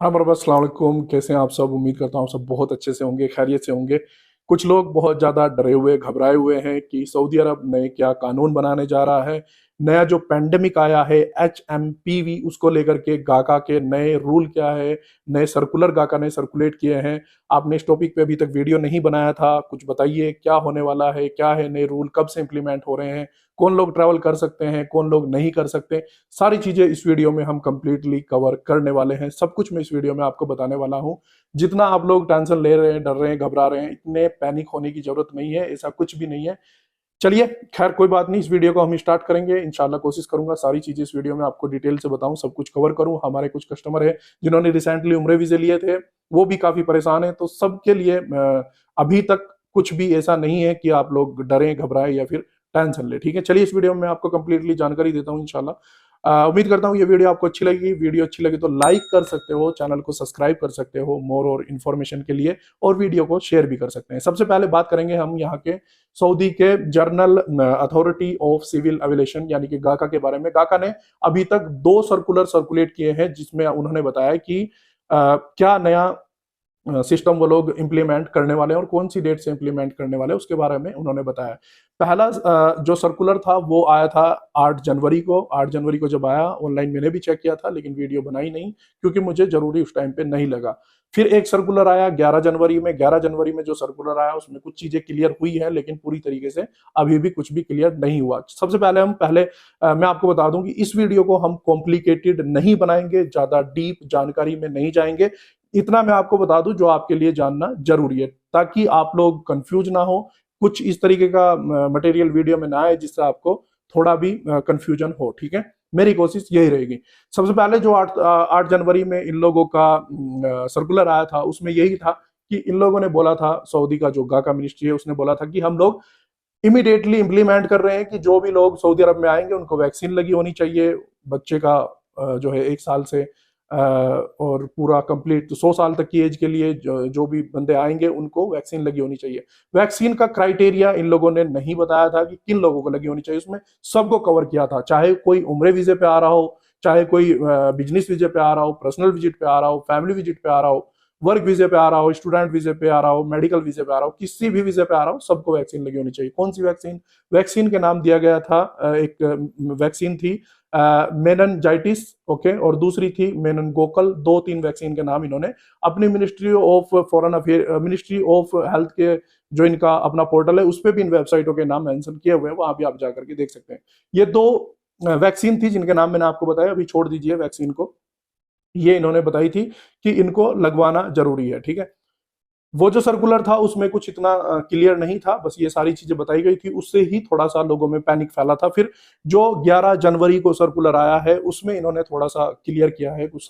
हाँ मरहबा, अस्सलाम वालेकुम। कैसे हैं आप सब? उम्मीद करता हूँ सब बहुत अच्छे से होंगे, खैरियत से होंगे। कुछ लोग बहुत ज़्यादा डरे हुए, घबराए हुए हैं कि सऊदी अरब नए क्या कानून बनाने जा रहा है। नया जो पेंडेमिक आया है HMPV, उसको लेकर के गाका के नए रूल क्या है, नए सर्कुलर गाका ने सर्कुलेट किए हैं। आपने इस टॉपिक पे अभी तक वीडियो नहीं बनाया था, कुछ बताइए क्या होने वाला है, क्या है नए रूल, कब से इम्प्लीमेंट हो रहे हैं, कौन लोग ट्रैवल कर सकते हैं, कौन लोग नहीं कर सकते। सारी चीजें इस वीडियो में हम कंप्लीटली कवर करने वाले हैं। सब कुछ मैं इस वीडियो में आपको बताने वाला हूं। जितना आप लोग टेंशन ले रहे हैं, डर रहे हैं, घबरा रहे हैं, इतने पैनिक होने की जरूरत नहीं है, ऐसा कुछ भी नहीं है। चलिए, खैर कोई बात नहीं, इस वीडियो को हम स्टार्ट करेंगे। इंशाल्लाह कोशिश करूंगा सारी चीजें इस वीडियो में आपको डिटेल से बताऊं, सब कुछ कवर करूं। हमारे कुछ कस्टमर है जिन्होंने रिसेंटली उम्रे वीजे लिए थे, वो भी काफी परेशान है, तो सबके लिए अभी तक कुछ भी ऐसा नहीं है कि आप लोग डरें, घबराएं या फिर टेंशन ले। ठीक है, चलिए इस वीडियो में मैं आपको कंप्लीटली जानकारी देता हूँ इंशाल्लाह। उम्मीद करता हूँ ये वीडियो आपको अच्छी लगेगी। वीडियो अच्छी लगी तो लाइक कर सकते हो, चैनल को सब्सक्राइब कर सकते हो मोर और इन्फॉर्मेशन के लिए, और वीडियो को शेयर भी कर सकते हैं। सबसे पहले बात करेंगे हम यहाँ के सऊदी के General Authority of Civil Aviation यानी कि गाका के बारे में। गाका ने अभी तक 2 सर्कुलर सर्कुलेट किए हैं, जिसमें उन्होंने बताया कि क्या नया सिस्टम वो लोग इंप्लीमेंट करने वाले हैं और कौन सी डेट से इंप्लीमेंट करने वाले हैं, उसके बारे में उन्होंने बताया। पहला जो सर्कुलर था वो आया था 8 जनवरी को। 8 जनवरी को जब आया, ऑनलाइन मैंने भी चेक किया था, लेकिन वीडियो बनाई नहीं क्योंकि मुझे जरूरी उस टाइम पे नहीं लगा। फिर एक सर्कुलर आया 11 जनवरी में। 11 जनवरी में जो सर्कुलर आया उसमें कुछ चीजें क्लियर हुई है, लेकिन पूरी तरीके से अभी भी कुछ भी क्लियर नहीं हुआ। सबसे पहले मैं आपको बता दूं कि इस वीडियो को हम कॉम्प्लिकेटेड नहीं बनाएंगे, ज्यादा डीप जानकारी में नहीं जाएंगे। इतना मैं आपको बता दूं जो आपके लिए जानना जरूरी है, ताकि आप लोग कंफ्यूज ना हो। कुछ इस तरीके का मटेरियल वीडियो में ना आए जिससे आपको थोड़ा भी कंफ्यूजन हो। ठीक है, मेरी कोशिश यही रहेगी। सबसे पहले जो 8 जनवरी में इन लोगों का सर्कुलर आया था, उसमें यही था कि इन लोगों ने बोला था, सऊदी का जो गाका मिनिस्ट्री है उसने बोला था कि हम लोग इमीडिएटली इंप्लीमेंट कर रहे हैं कि जो भी लोग सऊदी अरब में आएंगे उनको वैक्सीन लगी होनी चाहिए। बच्चे का जो है 1 साल से और पूरा कंप्लीट 100 साल तक की एज के लिए जो भी बंदे आएंगे उनको वैक्सीन लगी होनी चाहिए। वैक्सीन का क्राइटेरिया इन लोगों ने नहीं बताया था कि किन लोगों को लगी होनी चाहिए, उसमें सबको कवर किया था। चाहे कोई उम्रे वीजे पे आ रहा हो, चाहे कोई बिजनेस वीजे पे आ रहा हो, पर्सनल विजिट पे आ रहा हो, फैमिली विजिट पे आ रहा हो, वर्क वीजे पे आ रहा हो, स्टूडेंट वीजे पे आ रहा हो, मेडिकल वीजे पे आ रहा हो, किसी भी वीजे पे आ रहा हो, सबको वैक्सीन लगी होनी चाहिए। कौन सी वैक्सीन? वैक्सीन के नाम दिया गया था, एक वैक्सीन थी मेननजाइटिस, ओके, और दूसरी थी मेननगोकल। 2-3 वैक्सीन के नाम इन्होंने अपनी ministry of foreign affair, ministry of health के जो इनका अपना पोर्टल है उस पर भी इन वेबसाइटों के नाम मेंशन किए हुए हैं, वहां भी आप जाकर के देख सकते हैं। ये 2 वैक्सीन थी जिनके नाम मैंने आपको बताया। अभी छोड़ दीजिए वैक्सीन को, ये इन्होंने बताई थी कि इनको लगवाना जरूरी है। ठीक है, वो जो सर्कुलर था उसमें कुछ इतना क्लियर नहीं था, बस ये सारी चीजें बताई गई थी, उससे ही थोड़ा सा लोगों में पैनिक फैला था। फिर जो 11 जनवरी को सर्कुलर आया है उसमें इन्होंने थोड़ा सा क्लियर किया है कुछ।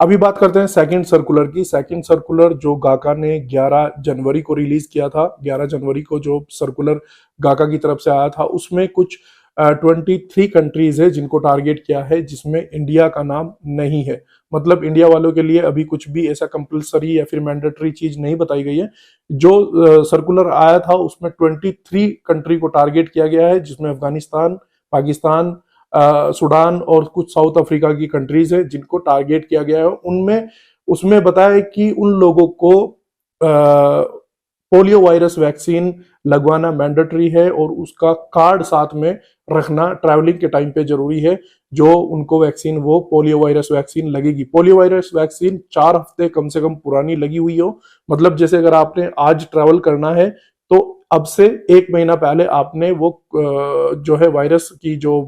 अभी बात करते हैं सेकंड सर्कुलर की। सेकंड सर्कुलर जो गाका ने 11 जनवरी को रिलीज किया था, 11 जनवरी को जो सर्कुलर गाका की तरफ से आया था, उसमें कुछ 23 कंट्रीज है जिनको टारगेट किया है, जिसमें इंडिया का नाम नहीं है। मतलब इंडिया वालों के लिए अभी कुछ भी ऐसा कंपलसरी या फिर मैंडेटरी चीज नहीं बताई गई है। जो सर्कुलर आया था उसमें 23 कंट्री को टारगेट किया गया है, जिसमें अफगानिस्तान, पाकिस्तान, सूडान और कुछ साउथ अफ्रीका की कंट्रीज है जिनको टारगेट किया गया है। उनमें उसमें बताया कि उन लोगों को पोलियो वायरस वैक्सीन लगवाना मैंडेटरी है और उसका कार्ड साथ में रखना ट्रैवलिंग के टाइम पे जरूरी है। जो उनको वैक्सीन, वो पोलियो वायरस वैक्सीन लगेगी। पोलियो वायरस वैक्सीन 4 हफ्ते कम से कम पुरानी लगी हुई हो। मतलब जैसे अगर आपने आज ट्रैवल करना है तो अब से 1 महीना पहले आपने वो जो है वायरस की जो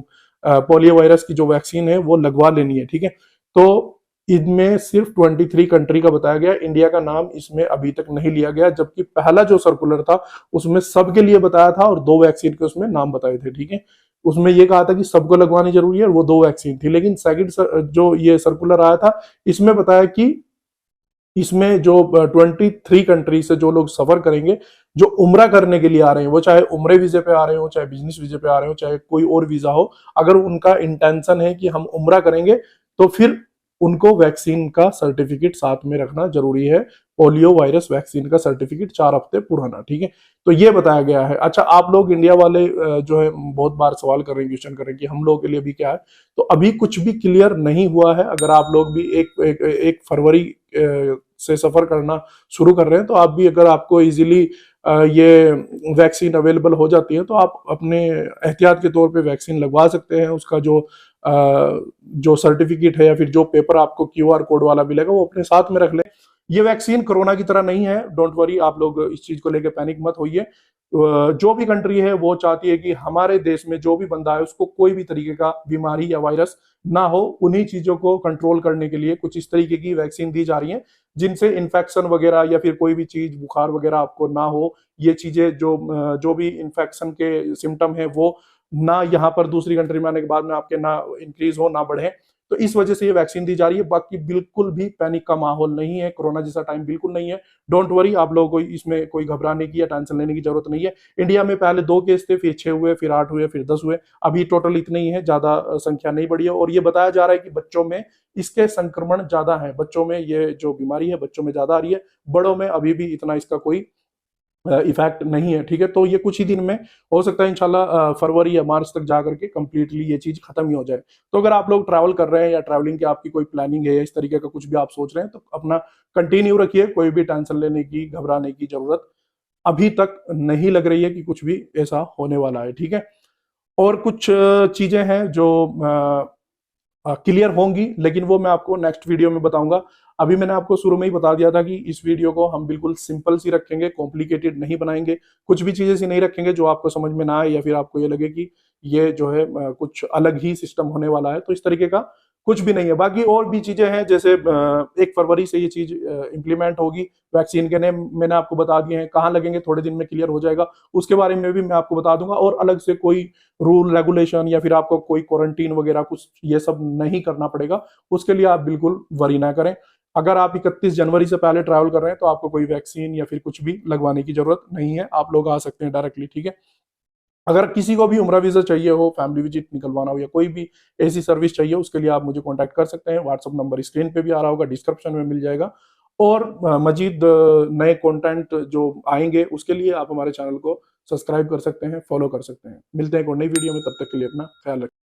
पोलियो वायरस की जो वैक्सीन है वो लगवा लेनी है। ठीक है, तो इनमें सिर्फ 23 कंट्री का बताया गया, इंडिया का नाम इसमें अभी तक नहीं लिया गया। जबकि पहला जो सर्कुलर था उसमें सबके लिए बताया था और 2 वैक्सीन के उसमें नाम बताए थे। ठीक है, उसमें ये कहा था कि सबको लगवानी जरूरी है और वो 2 वैक्सीन थी। लेकिन सेकंड जो ये सर्कुलर आया था इसमें बताया कि इसमें जो 23 कंट्री से जो लोग सफर करेंगे, जो उम्रा करने के लिए आ रहे हैं, वो चाहे उम्रे वीजे पे आ रहे हो, चाहे बिजनेस वीजे पे आ रहे हो, चाहे कोई और वीजा हो, अगर उनका इंटेंशन है कि हम उम्रा करेंगे तो फिर उनको वैक्सीन का सर्टिफिकेट साथ में रखना जरूरी है। पोलियो वायरस वैक्सीन का सर्टिफिकेट 4 हफ्ते पुराना, ठीक है। तो ये बताया गया है। अच्छा, आप लोग इंडिया वाले जो है बहुत बार सवाल कर रहे हैं, क्वेश्चन कर रहे हैं कि हम लोगों के लिए भी क्या है। तो अभी कुछ भी क्लियर नहीं हुआ है। अगर आप लोग भी एक फरवरी से सफर करना शुरू कर रहे हैं, तो आप भी, अगर आपको इजीली ये वैक्सीन अवेलेबल हो जाती है, तो आप अपने एहतियात के तौर पे वैक्सीन लगवा सकते हैं। उसका जो सर्टिफिकेट है या फिर जो पेपर आपको क्यूआर कोड वाला मिलेगा, वो अपने साथ में रख लें। ये वैक्सीन कोरोना की तरह नहीं है, डोंट वरी, आप लोग इस चीज को लेकर पैनिक मत होइए। जो भी कंट्री है वो चाहती है कि हमारे देश में जो भी बंदा है उसको कोई भी तरीके का बीमारी या वायरस ना हो। उन्हीं चीजों को कंट्रोल करने के लिए कुछ इस तरीके की वैक्सीन दी जा रही है, जिनसे इन्फेक्शन वगैरह या फिर कोई भी चीज, बुखार वगैरह आपको ना हो। ये चीजें जो भी इन्फेक्शन के सिम्टम है वो ना यहाँ पर दूसरी कंट्री में आने के बाद में आपके ना इंक्रीज हो, ना बढ़े। तो इस वजह से ये वैक्सीन दी जा रही है। बाकी बिल्कुल भी पैनिक का माहौल नहीं है, कोरोना जैसा टाइम बिल्कुल नहीं है। डोंट वरी, आप लोगों को इसमें कोई घबराने की या टेंशन लेने की जरूरत नहीं है। इंडिया में पहले 2 केस थे, फिर 6 हुए, फिर 8 हुए, फिर 10 हुए। अभी टोटल इतने ही है, ज्यादा संख्या नहीं बढ़ी है। और ये बताया जा रहा है कि बच्चों में इसके संक्रमण ज्यादा है, बच्चों में ये जो बीमारी है बच्चों में ज्यादा आ रही है। बड़ों में अभी भी इतना इसका कोई इफेक्ट नहीं है, ठीक है। तो ये कुछ ही दिन में हो सकता है, इंशाल्लाह फरवरी या मार्च तक जाकर के कंप्लीटली ये चीज खत्म ही हो जाए। तो अगर आप लोग ट्रैवल कर रहे हैं या ट्रैवलिंग की आपकी कोई प्लानिंग है या इस तरीके का कुछ भी आप सोच रहे हैं, तो अपना कंटिन्यू रखिए। कोई भी टेंशन लेने की, घबराने की जरूरत अभी तक नहीं लग रही है कि कुछ भी ऐसा होने वाला है, ठीक है। और कुछ चीजें हैं जो क्लियर होंगी, लेकिन वो मैं आपको नेक्स्ट वीडियो में बताऊंगा। अभी मैंने आपको शुरू में ही बता दिया था कि इस वीडियो को हम बिल्कुल सिंपल सी रखेंगे, कॉम्प्लिकेटेड नहीं बनाएंगे। कुछ भी चीजें सी नहीं रखेंगे जो आपको समझ में ना आए या फिर आपको ये लगे कि ये जो है कुछ अलग ही सिस्टम होने वाला है। तो इस तरीके का कुछ भी नहीं है। बाकी और भी चीजें हैं, जैसे 1 फरवरी से ये चीज इंप्लीमेंट होगी। वैक्सीन के नेम मैंने आपको बता दिए हैं, कहाँ लगेंगे थोड़े दिन में क्लियर हो जाएगा, उसके बारे में भी मैं आपको बता दूंगा। और अलग से कोई रूल रेगुलेशन या फिर आपको कोई क्वारंटीन वगैरह कुछ ये सब नहीं करना पड़ेगा। उसके लिए आप बिल्कुल वरी ना करें। अगर आप 31 जनवरी से पहले ट्रैवल कर रहे हैं, तो आपको कोई वैक्सीन या फिर कुछ भी लगवाने की जरूरत नहीं है, आप लोग आ सकते हैं डायरेक्टली, ठीक है। अगर किसी को भी उम्रा वीजा चाहिए हो, फैमिली विजिट निकलवाना हो या कोई भी ऐसी सर्विस चाहिए, उसके लिए आप मुझे कांटेक्ट कर सकते हैं। व्हाट्सअप नंबर स्क्रीन पे भी आ रहा होगा, डिस्क्रिप्शन में मिल जाएगा। और मजीद नए कंटेंट जो आएंगे उसके लिए आप हमारे चैनल को सब्सक्राइब कर सकते हैं, फॉलो कर सकते हैं। मिलते हैं एक और नई वीडियो में, तब तक के लिए अपना ख्याल रखें।